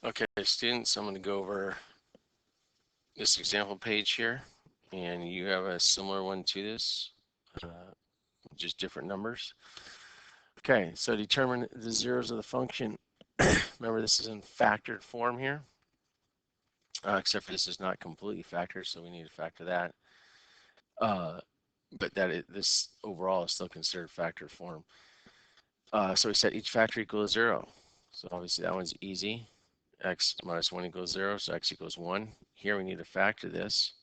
Okay, students, I'm going to go over this example page here, and you have a similar one to this, just different numbers. Okay, so determine the zeros of the function. Remember, this is in factored form here, except for this is not completely factored, so we need to factor that. But this overall is still considered factored form. So we set each factor equal to 0. So obviously that one's easy. X minus 1 equals 0, so x equals 1. Here we need to factor this.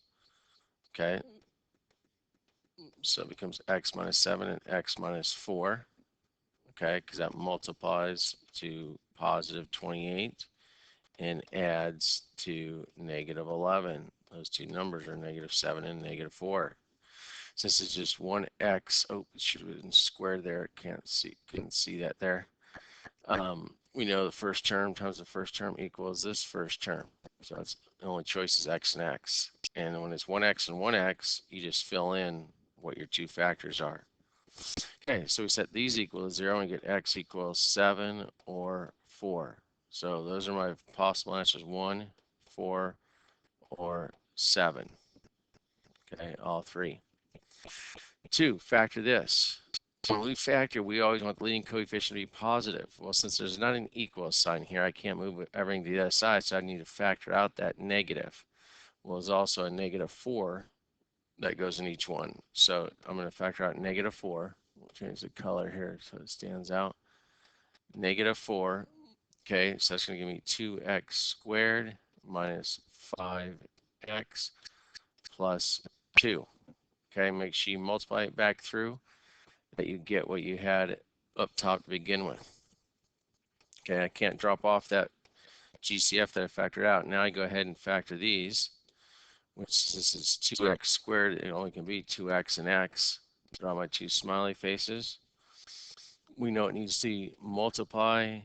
Okay, so it becomes x minus 7 and x minus 4. Okay, because that multiplies to positive 28 and adds to negative 11. Those two numbers are negative 7 and negative 4. Since it's just one x, oh, it should have been squared there. Couldn't see that there. We know the first term times the first term equals this first term. So it's the only choice is x and x. And when it's 1x and 1x, you just fill in what your two factors are. Okay, so we set these equal to 0 and get x equals 7 or 4. So those are my possible answers, 1, 4, or 7. Okay, all three. 2, factor this. When we factor, we always want the leading coefficient to be positive. Well, since there's not an equal sign here, I can't move everything to the other side, so I need to factor out that negative. Well, there's also a negative 4 that goes in each one. So I'm going to factor out negative 4. We'll change the color here so it stands out. Negative 4. Okay, so that's going to give me 2x squared minus 5x plus 2. Okay, make sure you multiply it back through that you get what you had up top to begin with. Okay, I can't drop off that GCF that I factored out. Now I go ahead and factor these, which this is 2x squared. It only can be 2x and x. Draw my two smiley faces. We know it needs to multiply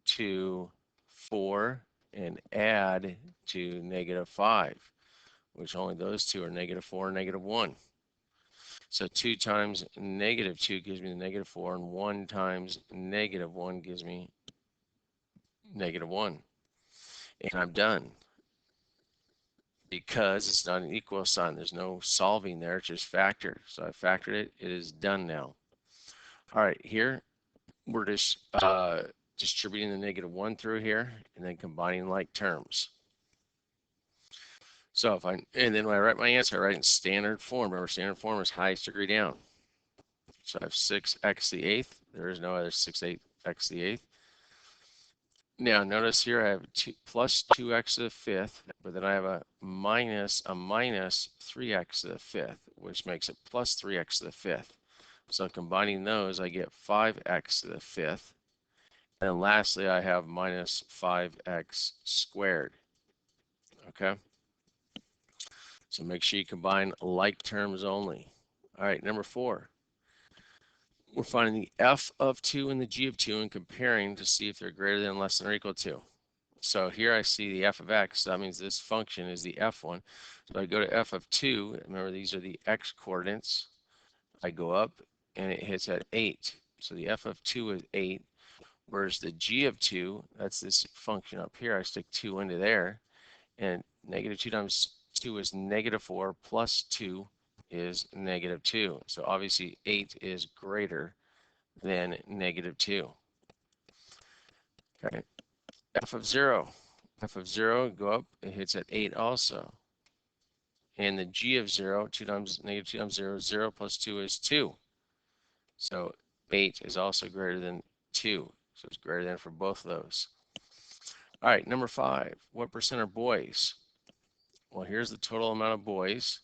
to 4 and add to negative 5, which only those two are negative 4 and negative 1. So 2 times negative 2 gives me the negative 4, and 1 times negative 1 gives me negative 1. And I'm done. Because it's not an equal sign, there's no solving there, it's just factor. So I factored it, it is done now. All right, here we're just distributing the negative 1 through here and then combining like terms. So and then when I write my answer, I write in standard form. Remember, standard form is highest degree down. So I have 6x to the 8th. There is no other 6x to the 8th. Now notice here I have plus 2x to the 5th, but then I have a minus 3x to the 5th, which makes it plus 3x to the 5th. So combining those, I get 5x to the 5th. And lastly, I have minus 5x squared. Okay. So make sure you combine like terms only. All right, number 4. We're finding the f of 2 and the g of 2 and comparing to see if they're greater than, less than, or equal to. So here I see the f of x. That means this function is the f one. So I go to f of 2. Remember, these are the x coordinates. I go up, and it hits at 8. So the f of 2 is 8. Whereas the g of 2, that's this function up here. I stick 2 into there. And negative 2 times 2 is negative 4, plus 2 is negative 2. So obviously 8 is greater than negative 2. Okay, f of 0. F of 0, go up, it hits at 8 also. And the g of 0, 2 times negative 2 times 0, 0 plus 2 is 2. So 8 is also greater than 2. So it's greater than for both of those. All right, number 5. What percent are boys? Well, here's the total amount of boys.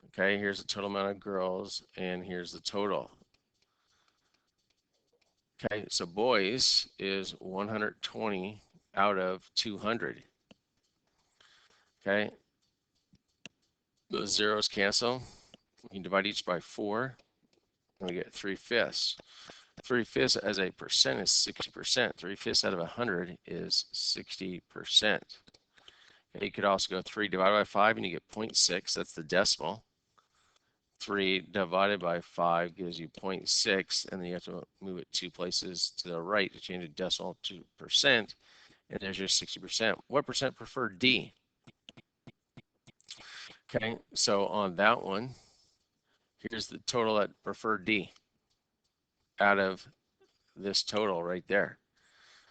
Okay, here's the total amount of girls, and here's the total. Okay, so boys is 120 out of 200. Okay, those zeros cancel. You can divide each by 4, and we get 3/5. 3/5 as a percent is 60%. 3/5 out of 100 is 60%. Okay, you could also go 3 divided by 5, and you get 0.6. That's the decimal. 3 divided by 5 gives you 0.6, and then you have to move it 2 places to the right to change the decimal to percent, and there's your 60%. What percent prefer D? Okay, so on that one, here's the total that preferred D out of this total right there.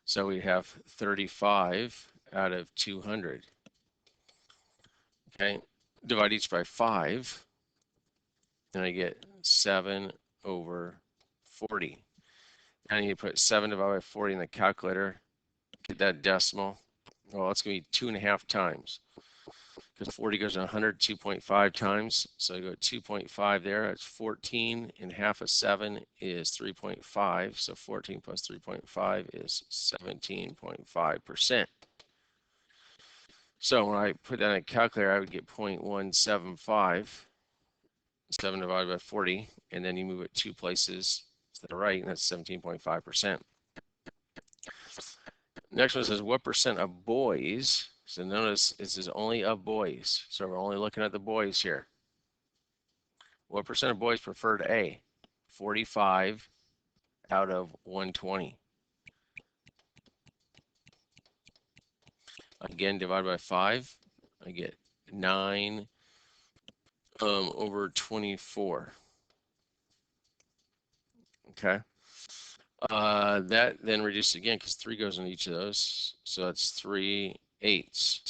So we have 35 out of 200. Okay, divide each by 5, and I get 7 over 40. Now you put 7 divided by 40 in the calculator, get that decimal. Well, it's going to be 2.5 times. Because 40 goes to 100, 2.5 times. So I go 2.5 there. It's 14, and half of 7 is 3.5. So 14 plus 3.5 is 17.5%. So when I put that in a calculator, I would get 0.175. 7 divided by 40, and then you move it 2 places to the right, and that's 17.5%. Next one says, what percent of boys, so notice this is only of boys, so we're only looking at the boys here. What percent of boys preferred A? 45 out of 120. Again, divide by 5, I get 9 over 24. Okay. That then reduces again because 3 goes in each of those. So that's 3/8.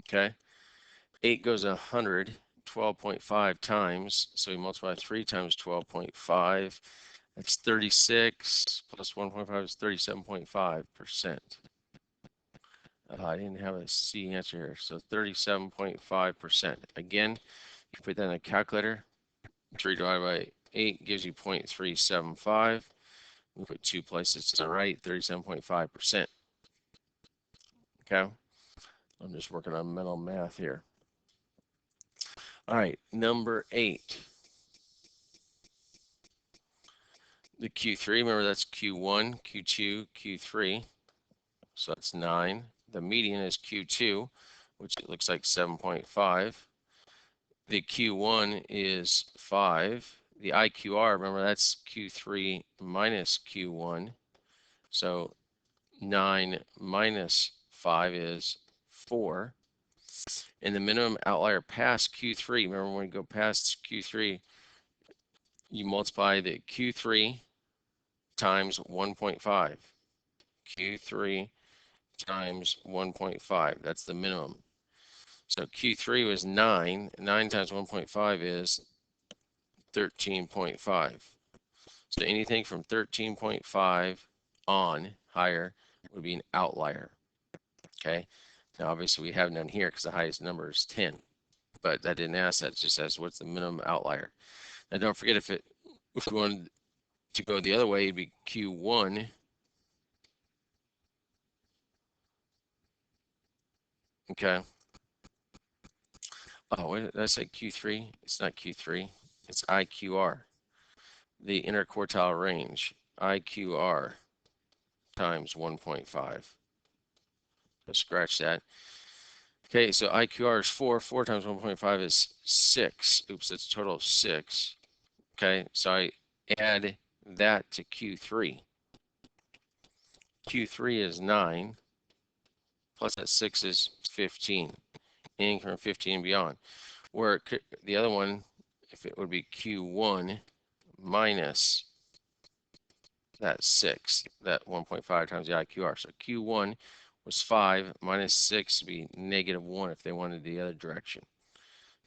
Okay. 8 goes 100, 12.5 times. So we multiply 3 times 12.5. That's 36 plus 1.5 is 37.5%. I didn't have a C answer here. So 37.5%. Again, you put that in a calculator. 3 divided by 8 gives you 0.375. We put 2 places to the right, 37.5%. Okay. I'm just working on mental math here. All right, number 8. The Q3, remember that's Q1, Q2, Q3. So that's 9. The median is Q2, which it looks like 7.5. The Q1 is 5. The IQR, remember that's Q3 minus Q1. So 9 minus 5 is 4. And the minimum outlier past Q3, remember when we go past Q3, you multiply the Q3 times 1.5. Q3 times 1.5, that's the minimum. So Q3 was 9. 9 times 1.5 is 13.5. So anything from 13.5 on higher would be an outlier. Okay. Now obviously we have none here because the highest number is 10, but that didn't ask that. It just says what's the minimum outlier. Now don't forget if we wanted to go the other way, it'd be Q1. Okay. Oh, what did I say? Q3? It's not Q3. It's IQR. The interquartile range. IQR times 1.5. So scratch that. Okay, so IQR is 4. 4 times 1.5 is 6. Oops, that's a total of 6. Okay, so I add that to Q3. Q3 is 9. Plus that 6 is 15. Anything from 15 and beyond. Where the other one, if it would be Q1 minus that 6, that 1.5 times the IQR. So Q1 was 5 minus 6 would be -1 if they wanted the other direction.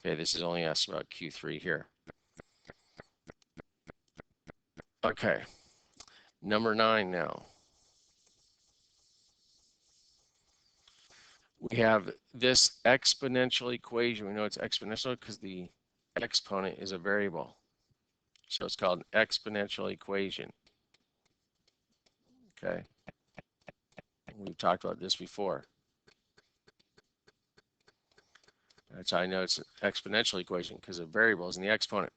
Okay, this is only asked about Q3 here. Okay, number 9 now. We have this exponential equation. We know it's exponential because the exponent is a variable. So it's called an exponential equation. Okay. We've talked about this before. That's how I know it's an exponential equation because the variable is in the exponent.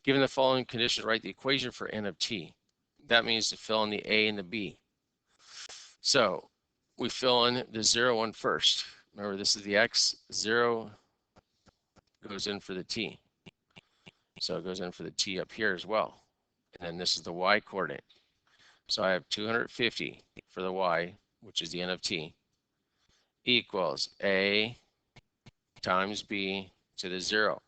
Given the following conditions, write the equation for n of t. That means to fill in the a and the b. So we fill in the 0 one first. Remember, this is the x. 0 goes in for the t. So it goes in for the t up here as well. And then this is the y coordinate. So I have 250 for the y, which is the n of t, equals a times b to the 0.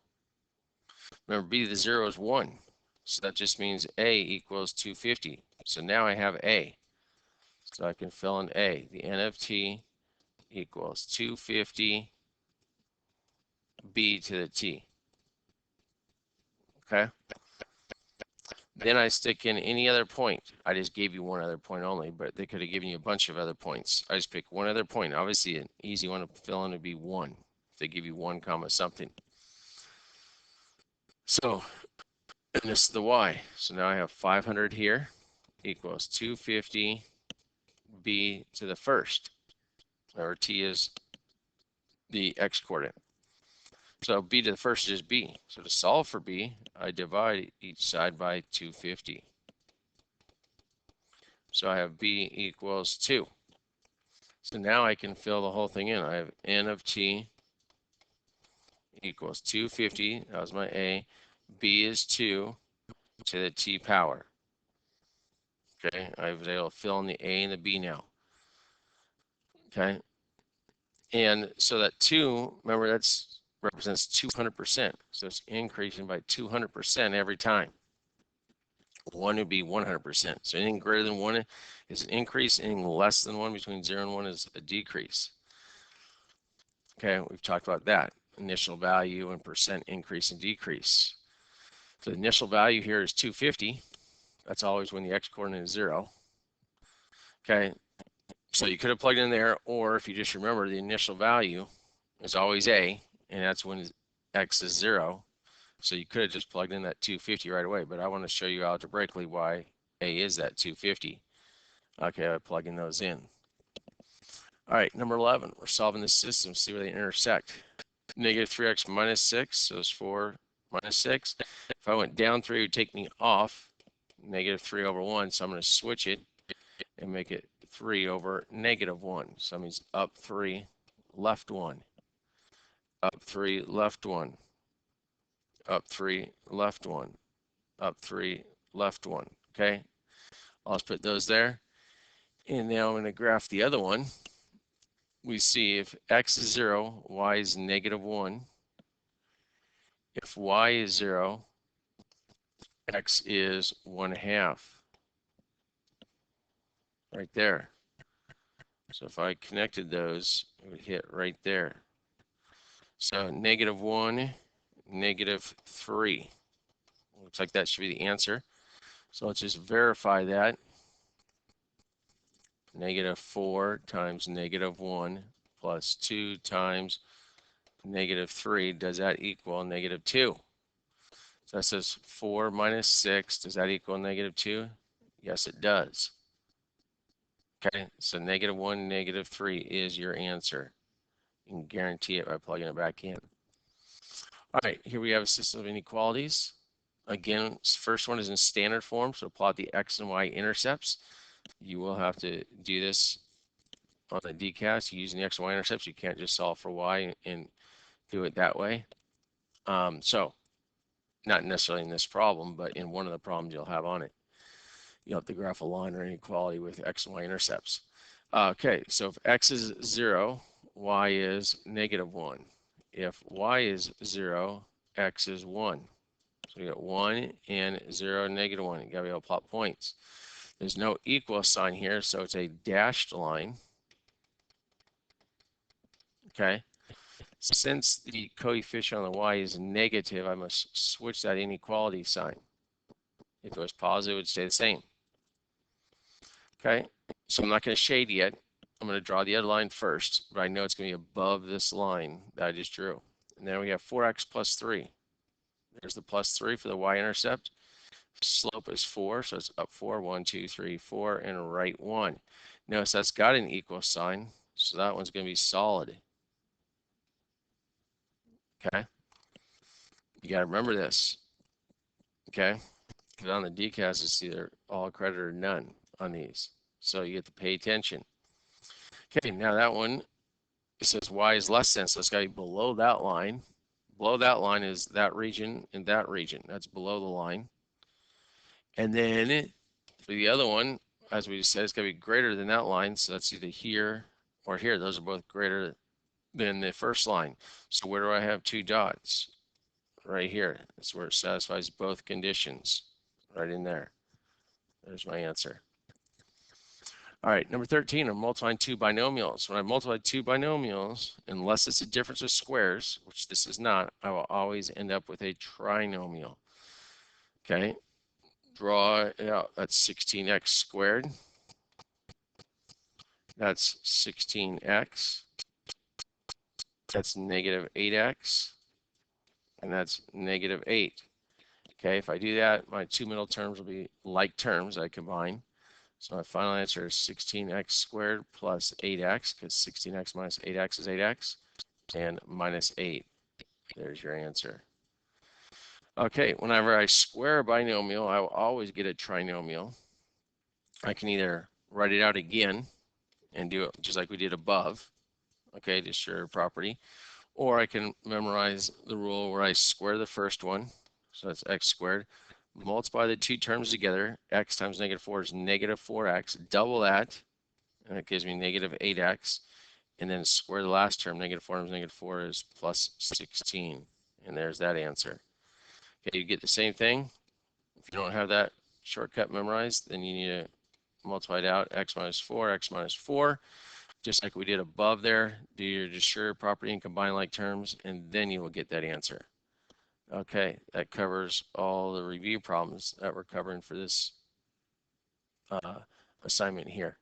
Remember, b to the 0 is 1. So that just means a equals 250. So now I have a. So I can fill in a. The n of t equals 250 b to the t. Okay? Then I stick in any other point. I just gave you one other point only, but they could have given you a bunch of other points. I just pick one other point. Obviously, an easy one to fill in would be 1. If they give you 1 comma something. So, and this is the y. So now I have 500 here equals 250 b to the first, or t is the x coordinate. So b to the first is b. So to solve for b, I divide each side by 250. So I have b equals 2. So now I can fill the whole thing in. I have n of t equals 250. That was my a. B is 2 to the t power. Okay, I was able to fill in the a and the b now. Okay, and so that 2, remember, that's represents 200%. So it's increasing by 200% every time. 1 would be 100%. So anything greater than 1 is an increase. Anything less than 1, between 0 and 1, is a decrease. Okay, we've talked about that. Initial value and percent increase and decrease. So the initial value here is 250. That's always when the x coordinate is 0. Okay, so you could have plugged in there, or if you just remember, the initial value is always a, and that's when x is 0. So you could have just plugged in that 250 right away, but I want to show you algebraically why a is that 250. Okay, I plug in those in. All right, number 11, we're solving this system, see where they intersect. Negative 3x minus 6, so it's 4 minus 6. If I went down 3, it would take me off negative 3 over 1, so I'm going to switch it and make it 3 over negative 1. So that means up 3, left 1. Up 3, left 1. Up 3, left 1. Up 3, left 1. Okay, I'll just put those there. And now I'm going to graph the other one. We see if x is 0, y is negative 1. If y is 0, x is 1/2. Right there. So if I connected those, it would hit right there. So negative 1, negative 3. Looks like that should be the answer. So let's just verify that. Negative 4 times negative 1 plus 2 times negative 3. Does that equal negative 2? So that says 4 minus 6. Does that equal negative 2? Yes, it does. Okay, so negative 1, negative 3 is your answer. You can guarantee it by plugging it back in. All right, here we have a system of inequalities. Again, first one is in standard form, so plot the x and y intercepts. You will have to do this on the DCAS using the x and y intercepts. You can't just solve for y and do it that way. So not necessarily in this problem, but in one of the problems you'll have on it. You'll have to graph a line or inequality with x and y intercepts. Okay, so if x is 0, y is negative 1. If y is 0, x is 1. So we got 1 and 0, negative 1. You gotta be able to plot points. There's no equal sign here, so it's a dashed line. Okay. Since the coefficient on the y is negative, I must switch that inequality sign. If it was positive, it would stay the same. Okay, so I'm not going to shade yet. I'm going to draw the other line first, but I know it's going to be above this line that I just drew. And then we have 4x plus 3. There's the plus 3 for the y-intercept. Slope is 4, so it's up 4, 1, 2, 3, 4, and right 1. Notice that's got an equal sign, so that one's going to be solid. Okay, you got to remember this. Okay, because on the DCAS, it's either all credit or none on these, so you get to pay attention. Okay, now that one, it says y is less than, so it's got to be below that line. Below that line is that region and that region. That's below the line. And then for the other one, as we said, it's going to be greater than that line. So that's either here or here. Those are both greater than the first line. So where do I have two dots? Right here. That's where it satisfies both conditions. Right in there. There's my answer. All right, number 13, I'm multiplying two binomials. When I multiply two binomials, unless it's a difference of squares, which this is not, I will always end up with a trinomial. Okay, draw it out. That's 16x squared. That's 16x. That's negative 8x. And that's negative 8. Okay, if I do that, my two middle terms will be like terms I combine. So my final answer is 16x squared plus 8x, because 16x minus 8x is 8x, and minus 8. There's your answer. Okay, whenever I square a binomial, I will always get a trinomial. I can either write it out again and do it just like we did above, okay, to assure property, or I can memorize the rule where I square the first one, so that's x squared, multiply the two terms together, x times negative 4 is negative 4x, double that, and it gives me negative 8x, and then square the last term, negative 4 times negative 4 is plus 16, and there's that answer. Okay, you get the same thing. If you don't have that shortcut memorized, then you need to multiply it out, x minus 4, just like we did above there. Do your assure property and combine like terms, and then you will get that answer. Okay, that covers all the review problems that we're covering for this assignment here.